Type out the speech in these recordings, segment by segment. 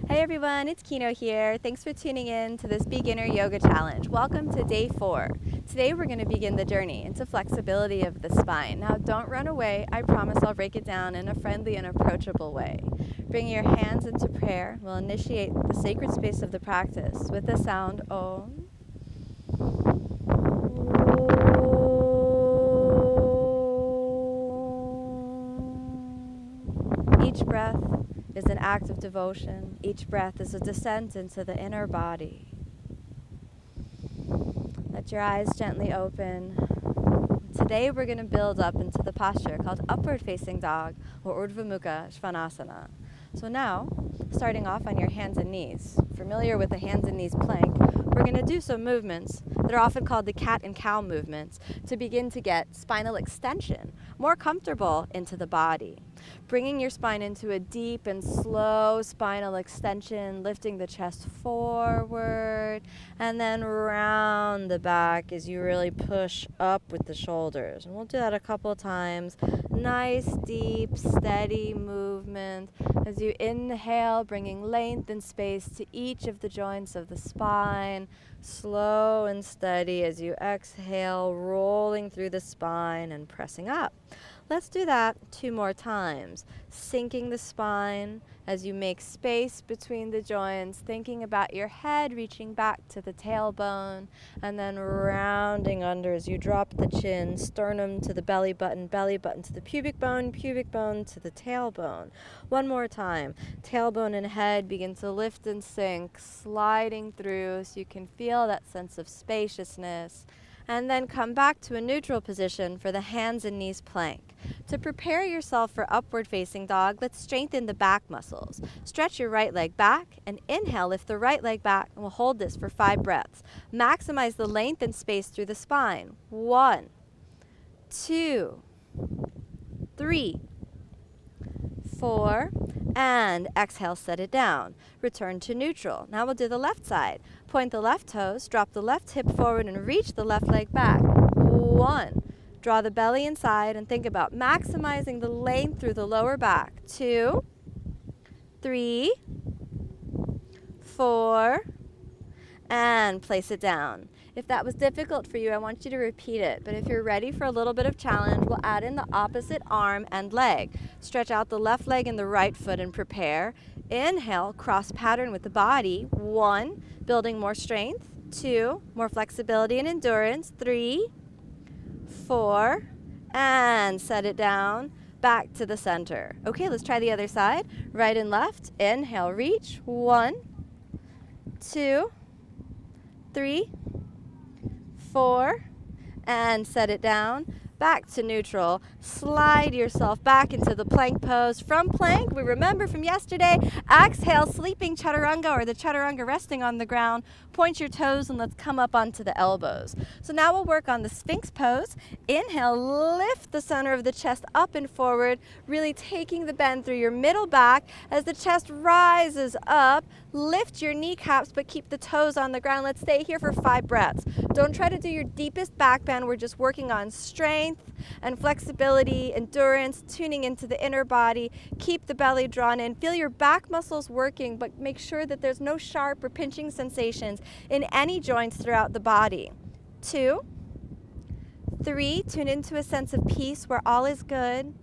Hey everyone, it's Kino here. Thanks for tuning in to this beginner yoga challenge. Welcome to day 4. Today we're going to begin the journey into flexibility of the spine. Now don't run away. I promise I'll break it down in a friendly and approachable way. Bring your hands into prayer. We'll initiate the sacred space of the practice with the sound Om. Each breath is an act of devotion. Each breath is a descent into the inner body. Let your eyes gently open. Today we're going to build up into the posture called upward facing dog or Urdhva Mukha Svanasana. So now, starting off on your hands and knees, familiar with the hands and knees plank, we're going to do some movements that are often called the cat and cow movements to begin to get spinal extension, more comfortable into the body. Bringing your spine into a deep and slow spinal extension, lifting the chest forward, and then round the back as you really push up with the shoulders. And we'll do that a couple of times. Nice, deep, steady movement. As you inhale, bringing length and space to each of the joints of the spine. Slow and steady as you exhale, rolling through the spine and pressing up. Let's do that 2 more times. Sinking the spine as you make space between the joints, thinking about your head reaching back to the tailbone, and then rounding under as you drop the chin, sternum to the belly button to the pubic bone to the tailbone. 1 more time. Tailbone and head begin to lift and sink, sliding through so you can feel that sense of spaciousness. And then come back to a neutral position for the hands and knees plank. To prepare yourself for upward facing dog, let's strengthen the back muscles. Stretch your right leg back and inhale, lift the right leg back, and we'll hold this for 5 breaths. Maximize the length and space through the spine. 1, 2, 3, 4, and exhale, set it down. Return to neutral. Now we'll do the left side. Point the left toes, drop the left hip forward, and reach the left leg back. 1. Draw the belly inside and think about maximizing the length through the lower back. 2, 3, 4, and place it down. If that was difficult for you, I want you to repeat it. But if you're ready for a little bit of challenge, we'll add in the opposite arm and leg. Stretch out the left leg and the right foot and prepare. Inhale, cross pattern with the body. 1, building more strength. 2, more flexibility and endurance. 3, 4, and set it down. Back to the center. Okay, let's try the other side. Right and left. Inhale, reach. 1, 2, 3, 4, and set it down. Back to neutral. Slide yourself back into the plank pose. From plank, we remember from yesterday, exhale, sleeping chaturanga or the chaturanga resting on the ground. Point your toes and let's come up onto the elbows. So now we'll work on the Sphinx pose. Inhale, lift the center of the chest up and forward, really taking the bend through your middle back. As the chest rises up, lift your kneecaps but keep the toes on the ground. Let's stay here for 5 breaths. Don't try to do your deepest back bend. We're just working on strength and flexibility, endurance, tuning into the inner body. Keep the belly drawn in. Feel your back muscles working, but make sure that there's no sharp or pinching sensations in any joints throughout the body. 2, 3, tune into a sense of peace where all is good,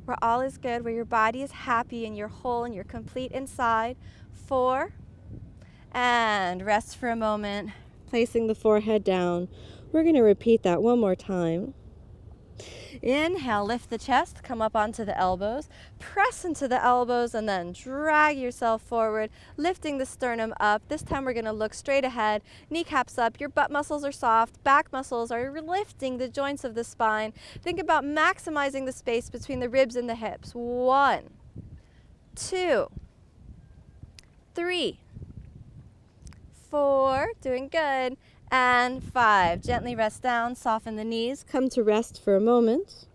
where your body is happy and you're whole and you're complete inside. 4, and rest for a moment, placing the forehead down. We're going to repeat that 1 more time. Inhale, lift the chest, come up onto the elbows, press into the elbows, and then drag yourself forward, lifting the sternum up. This time we're going to look straight ahead, kneecaps up, your butt muscles are soft, back muscles are lifting the joints of the spine. Think about maximizing the space between the ribs and the hips. 1, 2, 3, 4, doing good. And 5. Gently rest down, soften the knees, come to rest for a moment.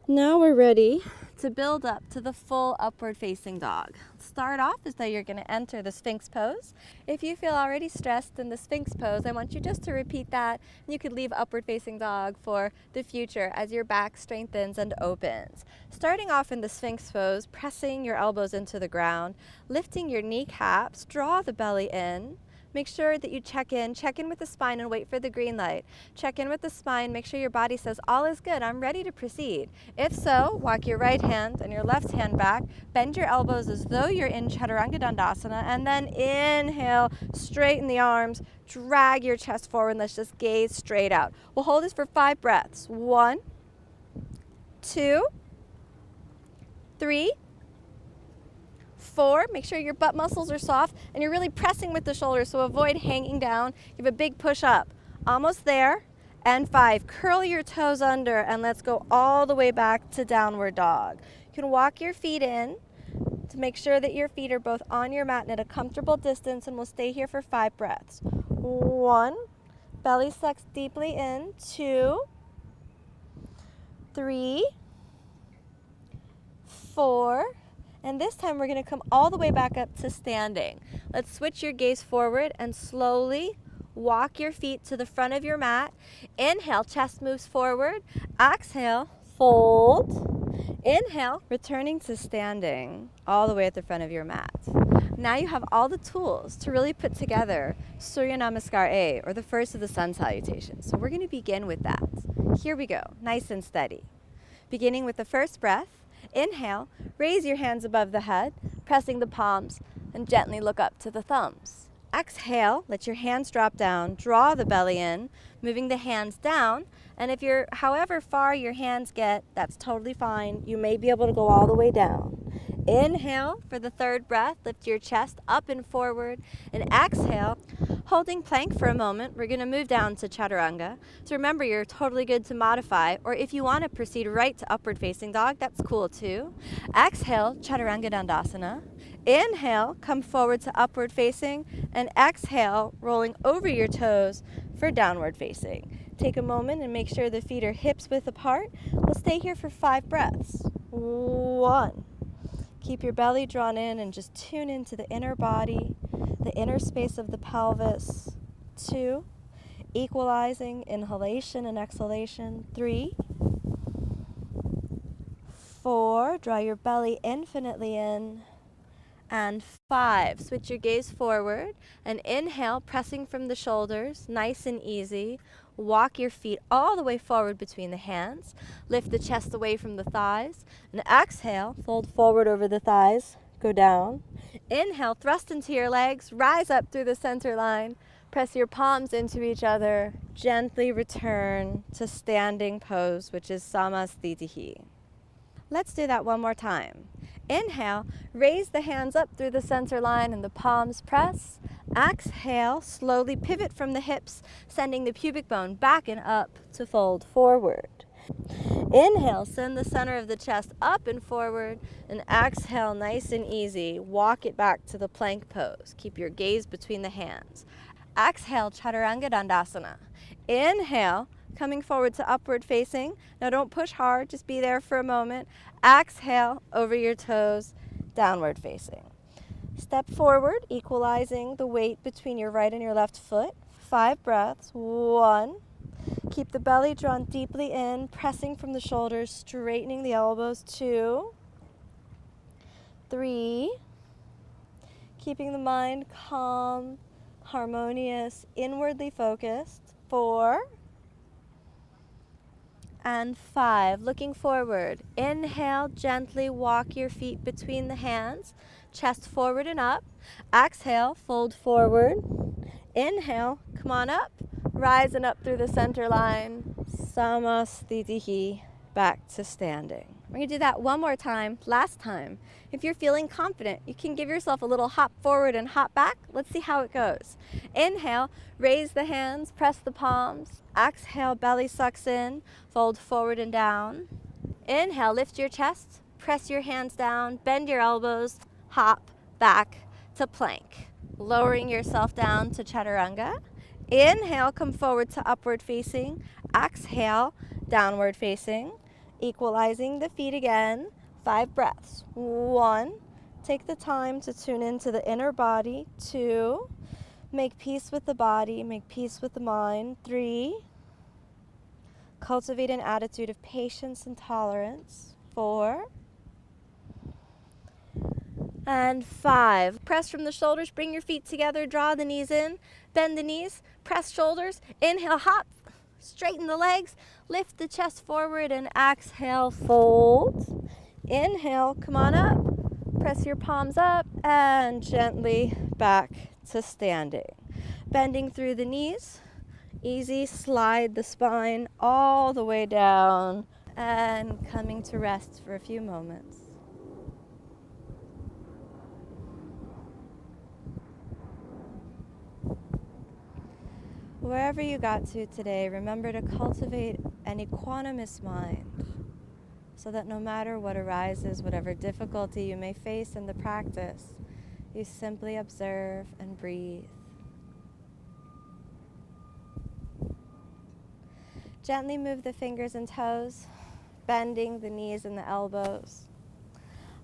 Now we're ready to build up to the full upward facing dog. Start off as though you're going to enter the Sphinx pose. If you feel already stressed in the Sphinx pose, I want you just to repeat that. You could leave upward facing dog for the future as your back strengthens and opens. Starting off in the Sphinx pose, pressing your elbows into the ground, lifting your kneecaps, draw the belly in. Make sure that you check in with the spine and wait for the green light. Check in with the spine, make sure your body says, all is good, I'm ready to proceed. If so, walk your right hand and your left hand back, bend your elbows as though you're in Chaturanga Dandasana, and then inhale, straighten the arms, drag your chest forward, and let's just gaze straight out. We'll hold this for 5 breaths. 1, 2, 3, 4, make sure your butt muscles are soft and you're really pressing with the shoulders, so avoid hanging down. Give a big push up. Almost there. And 5, curl your toes under and let's go all the way back to downward dog. You can walk your feet in to make sure that your feet are both on your mat and at a comfortable distance, and we'll stay here for 5 breaths. 1, belly sucks deeply in. 2, 3, 4, and this time we're going to come all the way back up to standing. Let's switch your gaze forward and slowly walk your feet to the front of your mat. Inhale, chest moves forward. Exhale, fold. Inhale, returning to standing all the way at the front of your mat. Now you have all the tools to really put together Surya Namaskar A, or the first of the sun salutations. So we're going to begin with that. Here we go, nice and steady. Beginning with the first breath. Inhale, raise your hands above the head, pressing the palms, and gently look up to the thumbs. Exhale, let your hands drop down, draw the belly in, moving the hands down, and if you're, however far your hands get, that's totally fine. You may be able to go all the way down. Inhale for the third breath, lift your chest up and forward, and exhale, holding plank for a moment. We're going to move down to Chaturanga. So remember, you're totally good to modify, or if you want to proceed right to upward facing dog, that's cool too. Exhale, Chaturanga Dandasana. Inhale, come forward to upward facing, and exhale, rolling over your toes for downward facing. Take a moment and make sure the feet are hips width apart. We'll stay here for 5 breaths. 1. Keep your belly drawn in and just tune into the inner body, the inner space of the pelvis. 2. Equalizing inhalation and exhalation. 3. 4. Draw your belly infinitely in. And 5, switch your gaze forward and inhale, pressing from the shoulders, nice and easy. Walk your feet all the way forward between the hands. Lift the chest away from the thighs. And exhale, fold forward over the thighs, go down. Inhale, thrust into your legs, rise up through the center line. Press your palms into each other. Gently return to standing pose, which is Samasthitihi. Let's do that one more time. Inhale, raise the hands up through the center line and the palms press. Exhale, slowly pivot from the hips, sending the pubic bone back and up to fold forward. Inhale, send the center of the chest up and forward, and exhale, nice and easy. Walk it back to the plank pose. Keep your gaze between the hands. Exhale, Chaturanga Dandasana. Inhale, coming forward to upward facing. Now don't push hard, just be there for a moment. Exhale, over your toes, downward facing. Step forward, equalizing the weight between your right and your left foot. 5 breaths. 1. Keep the belly drawn deeply in, pressing from the shoulders, straightening the elbows. 2. 3. Keeping the mind calm, harmonious, inwardly focused. 4. And 5, looking forward. Inhale, gently walk your feet between the hands, chest forward and up. Exhale, fold forward. Inhale, come on up, rise and up through the center line. Samasthitihi, back to standing. We're going to do that one more time, last time. If you're feeling confident, you can give yourself a little hop forward and hop back. Let's see how it goes. Inhale, raise the hands, press the palms. Exhale, belly sucks in, fold forward and down. Inhale, lift your chest, press your hands down, bend your elbows, hop back to plank. Lowering yourself down to Chaturanga. Inhale, come forward to upward facing. Exhale, downward facing. Equalizing the feet again. 5 breaths. 1, take the time to tune into the inner body. 2, make peace with the body, make peace with the mind. 3, cultivate an attitude of patience and tolerance. 4, and 5. Press from the shoulders, bring your feet together, draw the knees in, bend the knees, press shoulders, inhale, hop, straighten the legs, lift the chest forward, and exhale, fold. Inhale, come on up, press your palms up, and gently back to standing. Bending through the knees, easy, slide the spine all the way down, and coming to rest for a few moments. Wherever you got to today, remember to cultivate an equanimous mind so that no matter what arises, whatever difficulty you may face in the practice, you simply observe and breathe. Gently move the fingers and toes, bending the knees and the elbows.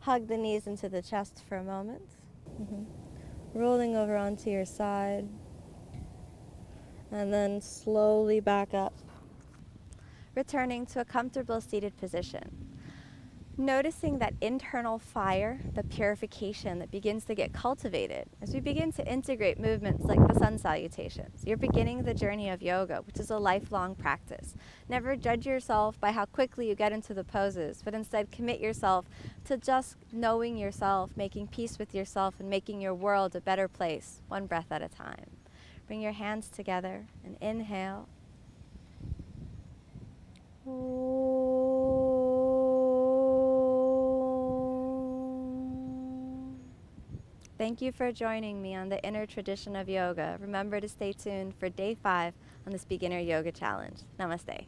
Hug the knees into the chest for a moment. Rolling over onto your side. And then slowly back up. Returning to a comfortable seated position. Noticing that internal fire, the purification that begins to get cultivated as we begin to integrate movements like the sun salutations. You're beginning the journey of yoga, which is a lifelong practice. Never judge yourself by how quickly you get into the poses, but instead commit yourself to just knowing yourself, making peace with yourself, and making your world a better place, one breath at a time. Bring your hands together and inhale. Thank you for joining me on the inner tradition of yoga. Remember to stay tuned for day 5 on this beginner yoga challenge. Namaste.